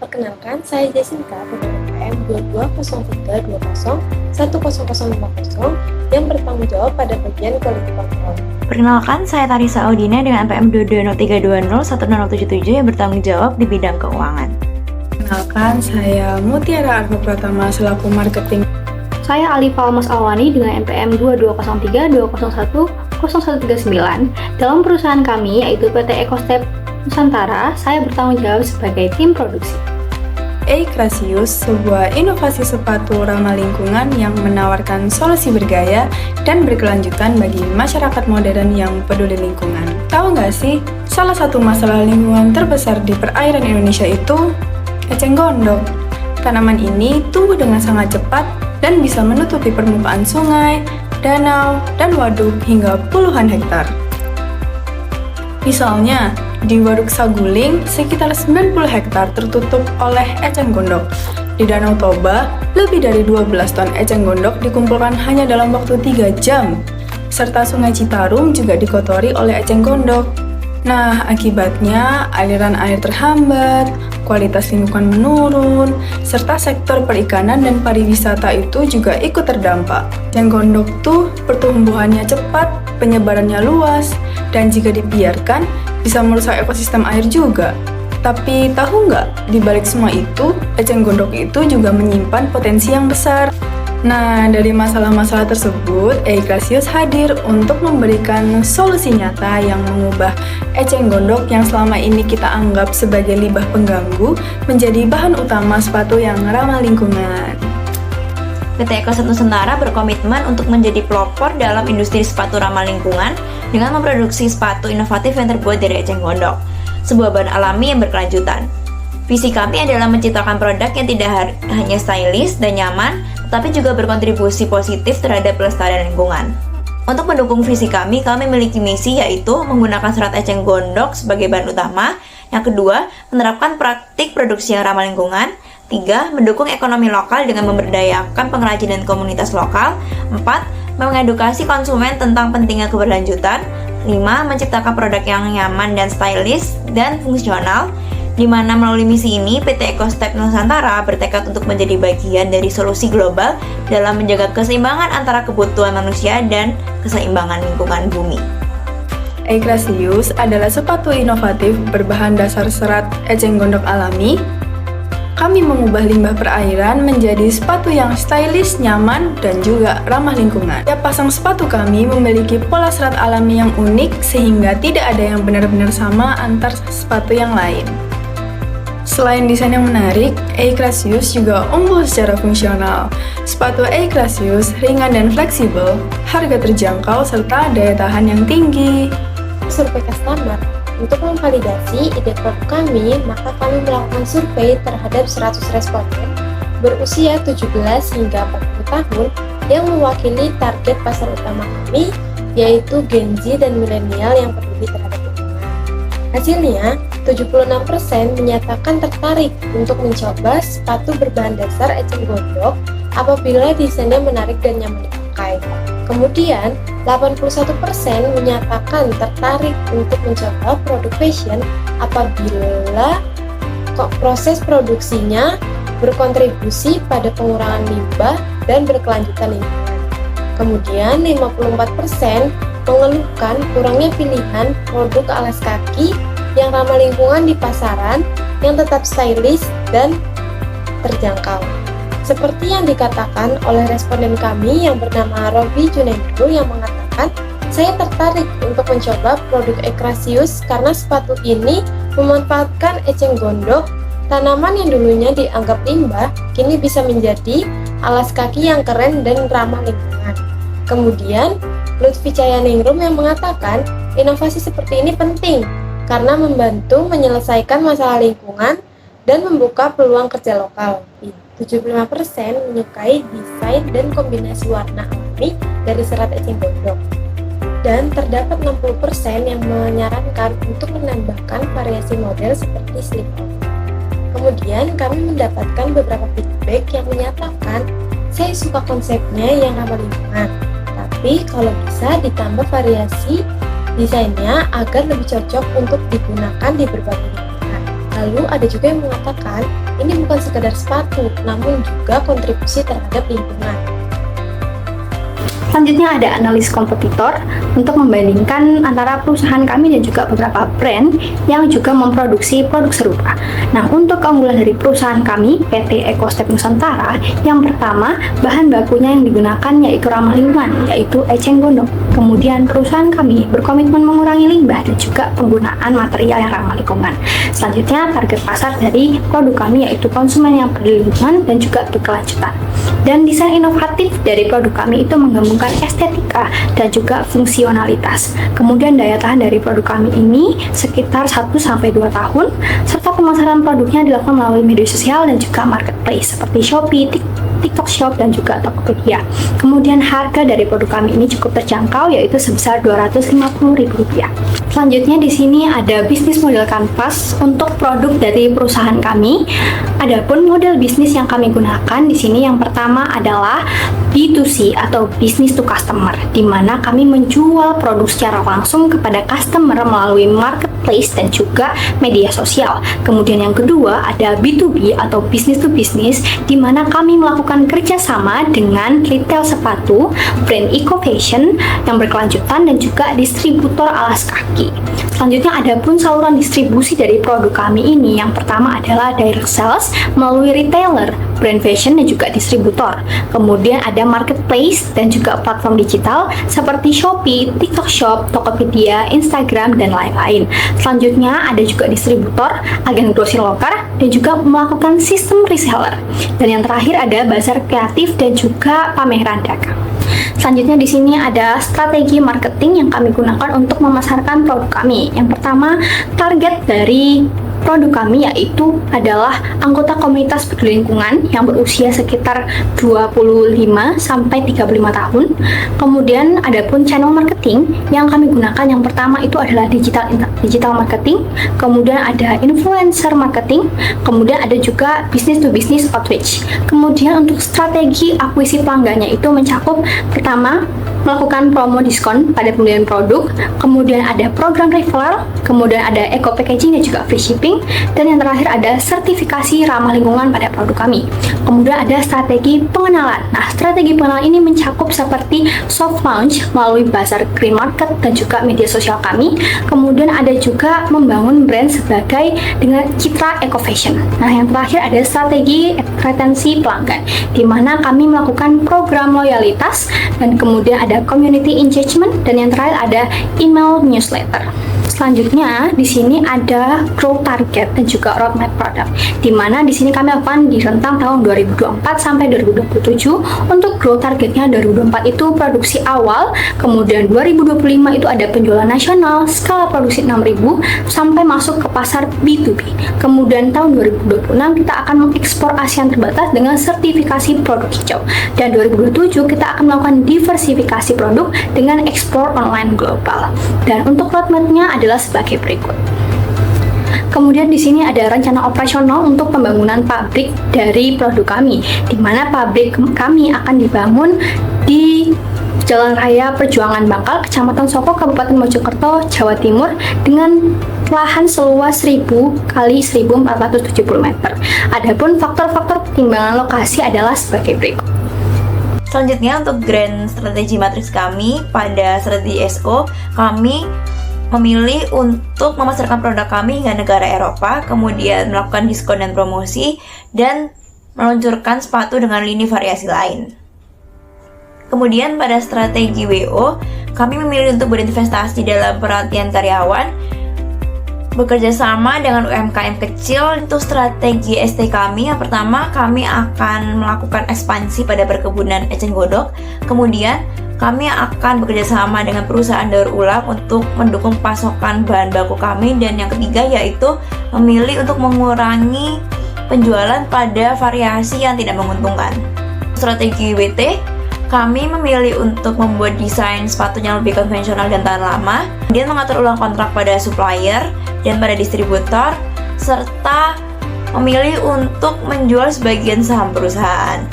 Perkenalkan, saya Jessica dengan NPM 2203201050 yang bertanggung jawab pada bagian quality control. Perkenalkan, saya Tarisa Audina dengan NPM 2203201077 yang bertanggung jawab di bidang keuangan. Perkenalkan, saya Mutiara Arfa Pratama selaku marketing. Saya Alifa Almas Alwani dengan NPM 220320100139. Dalam perusahaan kami, yaitu PT Ecostep Nusantara, saya bertanggung jawab sebagai tim produksi. Ecrasius, sebuah inovasi sepatu ramah lingkungan yang menawarkan solusi bergaya dan berkelanjutan bagi masyarakat modern yang peduli lingkungan. Tahu nggak sih, salah satu masalah lingkungan terbesar di perairan Indonesia itu eceng gondok. Tanaman ini tumbuh dengan sangat cepat dan bisa menutupi permukaan sungai, danau, dan waduk hingga puluhan hektar. Misalnya, di Waduk Saguling, sekitar 90 hektar tertutup oleh eceng gondok. Di Danau Toba, lebih dari 12 ton eceng gondok dikumpulkan hanya dalam waktu 3 jam. Serta Sungai Citarum juga dikotori oleh eceng gondok. Nah, akibatnya aliran air terhambat, kualitas lingkungan menurun, serta sektor perikanan dan pariwisata itu juga ikut terdampak. Eceng gondok tuh pertumbuhannya cepat, penyebarannya luas, dan jika dibiarkan bisa merusak ekosistem air juga. Tapi tahu nggak, di balik semua itu, eceng gondok itu juga menyimpan potensi yang besar. Nah, dari masalah-masalah tersebut, Ecrasius hadir untuk memberikan solusi nyata yang mengubah eceng gondok yang selama ini kita anggap sebagai limbah pengganggu menjadi bahan utama sepatu yang ramah lingkungan. PT Ecostep Nusantara berkomitmen untuk menjadi pelopor dalam industri sepatu ramah lingkungan dengan memproduksi sepatu inovatif yang terbuat dari eceng gondok, sebuah bahan alami yang berkelanjutan. Visi kami adalah menciptakan produk yang tidak hanya stylish dan nyaman, tetapi juga berkontribusi positif terhadap pelestarian lingkungan. Untuk mendukung visi kami memiliki misi yaitu menggunakan serat eceng gondok sebagai bahan utama. Yang kedua, menerapkan praktik produksi yang ramah lingkungan. 3. Mendukung ekonomi lokal dengan memberdayakan pengrajin dan komunitas lokal. 4. Mengedukasi konsumen tentang pentingnya keberlanjutan. 5. Menciptakan produk yang nyaman dan stylish dan fungsional. Di mana melalui misi ini, PT Ecostep Nusantara bertekad untuk menjadi bagian dari solusi global dalam menjaga keseimbangan antara kebutuhan manusia dan keseimbangan lingkungan bumi. Ecrasius adalah sepatu inovatif berbahan dasar serat eceng gondok alami. Kami mengubah limbah perairan menjadi sepatu yang stylish, nyaman, dan juga ramah lingkungan. Tiap pasang sepatu kami memiliki pola serat alami yang unik sehingga tidak ada yang benar-benar sama antar sepatu yang lain. Selain desain yang menarik, Ecrasius juga unggul secara fungsional. Sepatu Ecrasius ringan dan fleksibel, harga terjangkau, serta daya tahan yang tinggi. Survei customer. Untuk memvalidasi ide produk kami, maka kami melakukan survei terhadap 100 responden berusia 17 hingga 40 tahun yang mewakili target pasar utama kami, yaitu Gen Z dan milenial yang peduli terhadap lingkungan. Hasilnya, 76% menyatakan tertarik untuk mencoba sepatu berbahan dasar eceng gondok apabila desainnya menarik dan nyaman dipakai. Kemudian, 81% menyatakan tertarik untuk mencoba produk fashion apabila proses produksinya berkontribusi pada pengurangan limbah dan berkelanjutan lingkungan. Kemudian, 54% mengeluhkan kurangnya pilihan produk alas kaki yang ramah lingkungan di pasaran yang tetap stylish dan terjangkau. Seperti yang dikatakan oleh responden kami yang bernama Robi Junendro yang mengatakan, saya tertarik untuk mencoba produk Ecrasius karena sepatu ini memanfaatkan eceng gondok, tanaman yang dulunya dianggap limbah, kini bisa menjadi alas kaki yang keren dan ramah lingkungan. Kemudian, Lutfi Cayaningrum yang mengatakan, inovasi seperti ini penting karena membantu menyelesaikan masalah lingkungan dan membuka peluang kerja lokal. 75% menyukai desain dan kombinasi warna alami dari serat eceng gondok. Dan terdapat 60% yang menyarankan untuk menambahkan variasi model seperti slip-on. Kemudian kami mendapatkan beberapa feedback yang menyatakan, saya suka konsepnya yang ramah lingkungan, tapi kalau bisa ditambah variasi desainnya agar lebih cocok untuk digunakan di berbagai lingkungan. Lalu ada juga yang mengatakan ini bukan sekedar sepatu, namun juga kontribusi terhadap lingkungan. Selanjutnya ada analis kompetitor untuk membandingkan antara perusahaan kami dan juga beberapa brand yang juga memproduksi produk serupa. Nah, untuk keunggulan dari perusahaan kami, PT Ecostep Nusantara, yang pertama, bahan bakunya yang digunakan yaitu ramah lingkungan, yaitu eceng gondok. Kemudian perusahaan kami berkomitmen mengurangi limbah dan juga penggunaan material yang ramah lingkungan. Selanjutnya, target pasar dari produk kami yaitu konsumen yang peduli lingkungan dan juga berkelanjutan. Dan desain inovatif dari produk kami itu menggabungkan estetika dan juga fungsionalitas. Kemudian daya tahan dari produk kami ini sekitar 1-2 tahun, serta pemasaran produknya dilakukan melalui media sosial dan juga marketplace seperti Shopee, TikTok Shop, dan juga Tokopedia. Kemudian harga dari produk kami ini cukup terjangkau, yaitu sebesar Rp250.000. Selanjutnya di sini ada bisnis model kanvas untuk produk dari perusahaan kami. Adapun model bisnis yang kami gunakan di sini yang pertama adalah B2C atau business to customer, di mana kami menjual produk secara langsung kepada customer melalui marketplace dan juga media sosial. Kemudian yang kedua ada B2B atau business to business, di mana kami melakukan kerjasama dengan retail sepatu, brand Eco Fashion yang berkelanjutan dan juga distributor alas kaki. Selanjutnya ada pun saluran distribusi dari produk kami ini. Yang pertama adalah direct sales melalui retailer, brand fashion dan juga distributor. Kemudian ada marketplace dan juga platform digital seperti Shopee, TikTok Shop, Tokopedia, Instagram, dan lain-lain. Selanjutnya ada juga distributor, agen grosir lokal, dan juga melakukan sistem reseller. Dan yang terakhir ada bazar kreatif dan juga pameran dagang. Selanjutnya di sini ada strategi marketing yang kami gunakan untuk memasarkan produk kami. Yang pertama, target dari produk kami yaitu adalah anggota komunitas peduli lingkungan yang berusia sekitar 25-35 tahun. Kemudian ada pun channel marketing yang kami gunakan. Yang pertama itu adalah digital marketing, kemudian ada influencer marketing, kemudian ada juga business to business outreach. Kemudian untuk strategi akuisisi pelanggannya itu mencakup pertama, melakukan promo diskon pada pembelian produk, kemudian ada program referral, kemudian ada eco packaging dan juga free shipping, dan yang terakhir ada sertifikasi ramah lingkungan pada produk kami. Kemudian ada strategi pengenalan. Nah, strategi pengenalan ini mencakup seperti soft launch melalui bazar green market dan juga media sosial kami. Kemudian ada juga membangun brand sebagai dengan citra eco fashion. Nah, yang terakhir ada strategi retensi pelanggan, di mana kami melakukan program loyalitas dan kemudian ada community engagement, dan yang terakhir ada email newsletter. Selanjutnya di sini ada growth target dan juga roadmap product, di mana di sini kami lakukan di rentang tahun 2024 sampai 2027. Untuk growth targetnya 2024 itu produksi awal, kemudian 2025 itu ada penjualan nasional, skala produksi 6.000 sampai masuk ke pasar B2B. Kemudian tahun 2026 kita akan mengekspor ASEAN terbatas dengan sertifikasi produk hijau, dan 2027 kita akan melakukan diversifikasi produk dengan ekspor online global. Dan untuk roadmapnya adalah sebagai berikut. Kemudian di sini ada rencana operasional untuk pembangunan pabrik dari produk kami, di mana pabrik kami akan dibangun di Jalan Raya Perjuangan Bangkal, Kecamatan Soko, Kabupaten Mojokerto, Jawa Timur, dengan lahan seluas 1000 x 1470 meter. Adapun faktor-faktor pertimbangan lokasi adalah sebagai berikut. Selanjutnya untuk grand strategi matriks kami pada strategi SO, kami memilih untuk memasarkan produk kami hingga negara Eropa, kemudian melakukan diskon dan promosi, dan meluncurkan sepatu dengan lini variasi lain. Kemudian pada strategi WO, kami memilih untuk berinvestasi dalam pelatihan karyawan, bekerja sama dengan UMKM kecil. Untuk strategi ST kami, yang pertama kami akan melakukan ekspansi pada perkebunan eceng gondok, kemudian kami akan bekerja sama dengan perusahaan daur ulang untuk mendukung pasokan bahan baku kami, dan yang ketiga yaitu memilih untuk mengurangi penjualan pada variasi yang tidak menguntungkan. Strategi WT, kami memilih untuk membuat desain sepatunya lebih konvensional dan tahan lama, kemudian mengatur ulang kontrak pada supplier dan pada distributor, serta memilih untuk menjual sebagian saham perusahaan.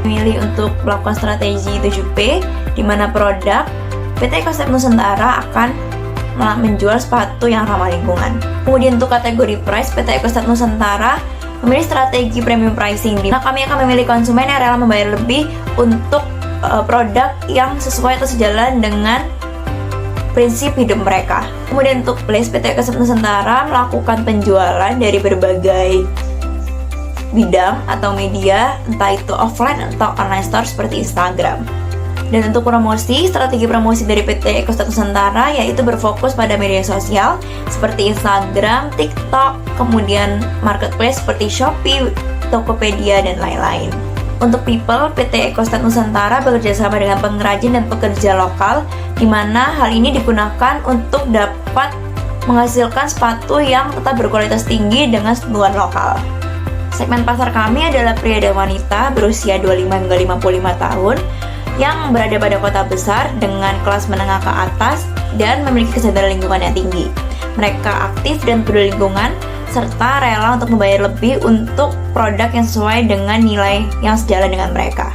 Memilih untuk melakukan strategi 7P, di mana produk PT Ecostep Nusantara akan menjual sepatu yang ramah lingkungan. Kemudian untuk kategori price, PT EcoStat Nusantara memilih strategi premium pricing, di mana kami akan memilih konsumen yang rela membayar lebih untuk produk yang sesuai atau sejalan dengan prinsip hidup mereka. Kemudian untuk place, PT EcoStat Nusantara melakukan penjualan dari berbagai bidang atau media, entah itu offline atau online store seperti Instagram. Dan untuk promosi, strategi promosi dari PT EcoStat Nusantara yaitu berfokus pada media sosial seperti Instagram, TikTok, kemudian marketplace seperti Shopee, Tokopedia, dan lain-lain. Untuk people, PT EcoStat Nusantara bekerja sama dengan pengrajin dan pekerja lokal, di mana hal ini digunakan untuk dapat menghasilkan sepatu yang tetap berkualitas tinggi dengan sentuhan lokal. Segmen pasar kami adalah pria dan wanita berusia 25 hingga 55 tahun yang berada pada kota besar dengan kelas menengah ke atas dan memiliki kesadaran lingkungan yang tinggi. Mereka aktif dan peduli lingkungan serta rela untuk membayar lebih untuk produk yang sesuai dengan nilai yang sejalan dengan mereka.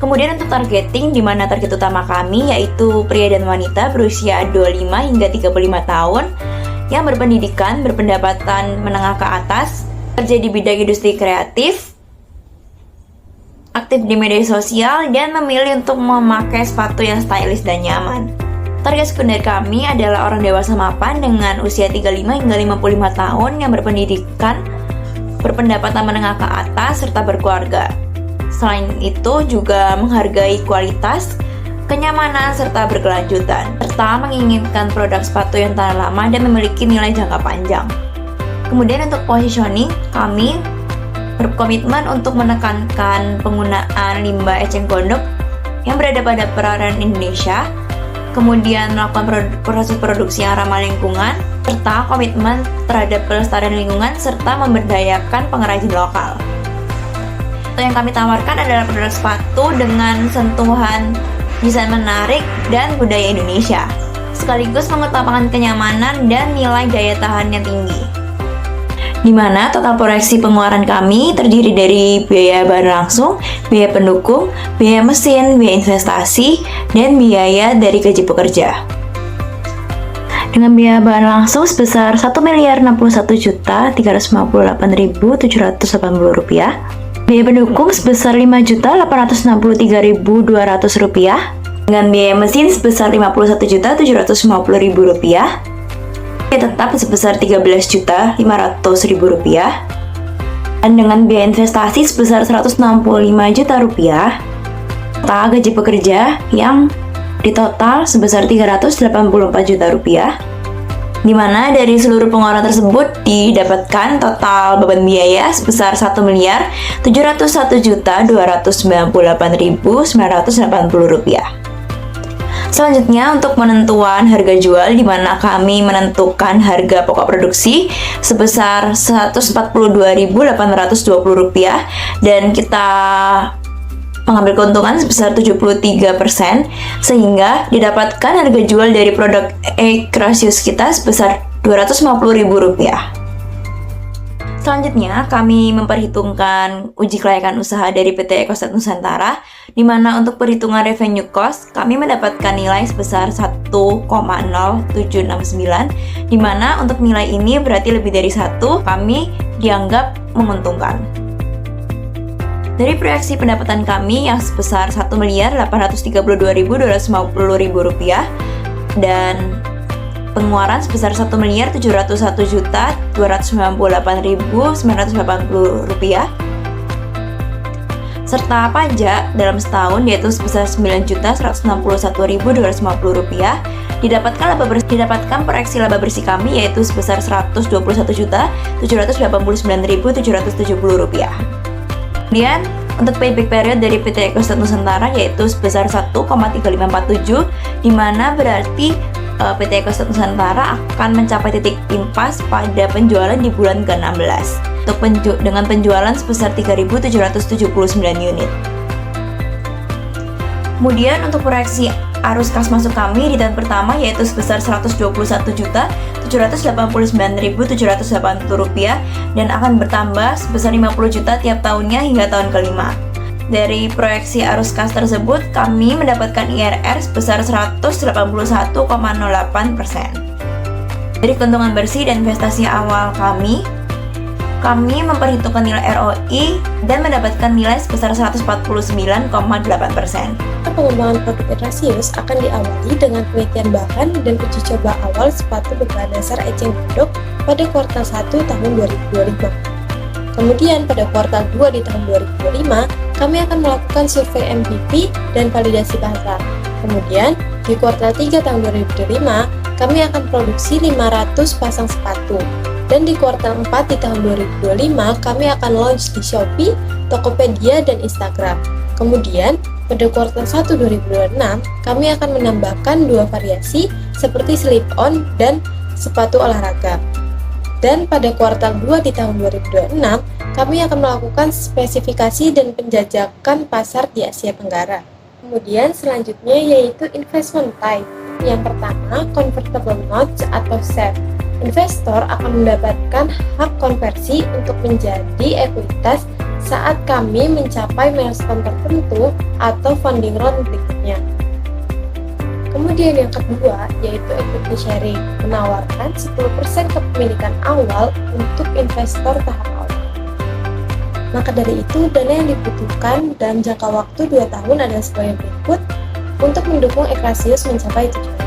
Kemudian untuk targeting, di mana target utama kami yaitu pria dan wanita berusia 25 hingga 35 tahun yang berpendidikan, berpendapatan menengah ke atas, kerja di bidang industri kreatif, aktif di media sosial, dan memilih untuk memakai sepatu yang stylish dan nyaman. Target sekunder kami adalah orang dewasa mapan dengan usia 35 hingga 55 tahun yang berpendidikan, berpendapatan menengah ke atas, serta berkeluarga. Selain itu juga menghargai kualitas, kenyamanan, serta berkelanjutan, serta menginginkan produk sepatu yang tahan lama dan memiliki nilai jangka panjang. Kemudian untuk positioning, kami berkomitmen untuk menekankan penggunaan limbah eceng gondok yang berada pada perairan Indonesia, kemudian melakukan proses produksi yang ramah lingkungan, serta komitmen terhadap pelestarian lingkungan serta memberdayakan pengrajin lokal. Yang kami tawarkan adalah produk sepatu dengan sentuhan desain menarik dan budaya Indonesia, sekaligus mengutamakan kenyamanan dan nilai daya tahan yang tinggi. Di mana total proyeksi pengeluaran kami terdiri dari biaya bahan langsung, biaya pendukung, biaya mesin, biaya investasi, dan biaya dari gaji pekerja. Dengan biaya bahan langsung sebesar Rp1.351.358.780, biaya pendukung sebesar Rp5.863.200, dengan biaya mesin sebesar Rp51.750.000, tetap sebesar Rp13.500.000, dan dengan biaya investasi sebesar Rp165 juta, serta gaji pekerja yang ditotal sebesar Rp384 juta, di mana dari seluruh pengeluaran tersebut didapatkan total beban biaya sebesar Rp1.701.298.980. Selanjutnya untuk penentuan harga jual, di mana kami menentukan harga pokok produksi sebesar Rp142.820 dan kita mengambil keuntungan sebesar 73%, sehingga didapatkan harga jual dari produk Ecrasius kita sebesar Rp250.000. Selanjutnya, kami memperhitungkan uji kelayakan usaha dari PT EcoStat Nusantara, di mana untuk perhitungan revenue cost, kami mendapatkan nilai sebesar 1,0769, di mana untuk nilai ini berarti lebih dari 1, kami dianggap menguntungkan. Dari proyeksi pendapatan kami yang sebesar Rp1.832.250.000 dan pengeluaran sebesar Rp1.701.298.980, serta pajak dalam setahun yaitu sebesar Rp9.161.250, didapatkan proyeksi laba bersih kami yaitu sebesar Rp121.789.770. Kemudian untuk payback period dari PT EcoStat Nusantara yaitu sebesar 1,3547, di mana berarti PT EcoStat Nusantara akan mencapai titik impas pada penjualan di bulan ke-16 dengan penjualan sebesar 3.779 unit. Kemudian untuk proyeksi arus kas masuk kami di tahun pertama yaitu sebesar Rp121.789.780 dan akan bertambah sebesar 50 juta tiap tahunnya hingga tahun kelima. Dari proyeksi arus kas tersebut, kami mendapatkan IRR sebesar 181,08%. Dari keuntungan bersih dan investasi awal kami memperhitungkan nilai ROI dan mendapatkan nilai sebesar 149,8%. Pengembangan produk Erasius akan diawali dengan penelitian bahan dan uji coba awal sepatu berbahan dasar eceng gondok pada kuartal 1 tahun 2025. Kemudian pada kuartal 2 di tahun 2025, kami akan melakukan survei MVP dan validasi pasar. Kemudian di kuartal 3 tahun 2025, kami akan produksi 500 pasang sepatu. Dan di kuartal 4 di tahun 2025, kami akan launch di Shopee, Tokopedia, dan Instagram. Kemudian, pada kuartal 1 2026, kami akan menambahkan 2 variasi seperti slip-on dan sepatu olahraga. Dan pada kuartal 2 di tahun 2026, kami akan melakukan spesifikasi dan penjajakan pasar di Asia Tenggara. Kemudian selanjutnya yaitu investment type. Yang pertama, convertible notes atau SAF. Investor akan mendapatkan hak konversi untuk menjadi ekuitas saat kami mencapai milestone tertentu atau funding round berikutnya. Kemudian yang kedua yaitu equity sharing, menawarkan 10% kepemilikan awal untuk investor tahap awal. Maka dari itu, dana yang dibutuhkan dalam jangka waktu 2 tahun adalah sebagai berikut untuk mendukung Erasius mencapai tujuan.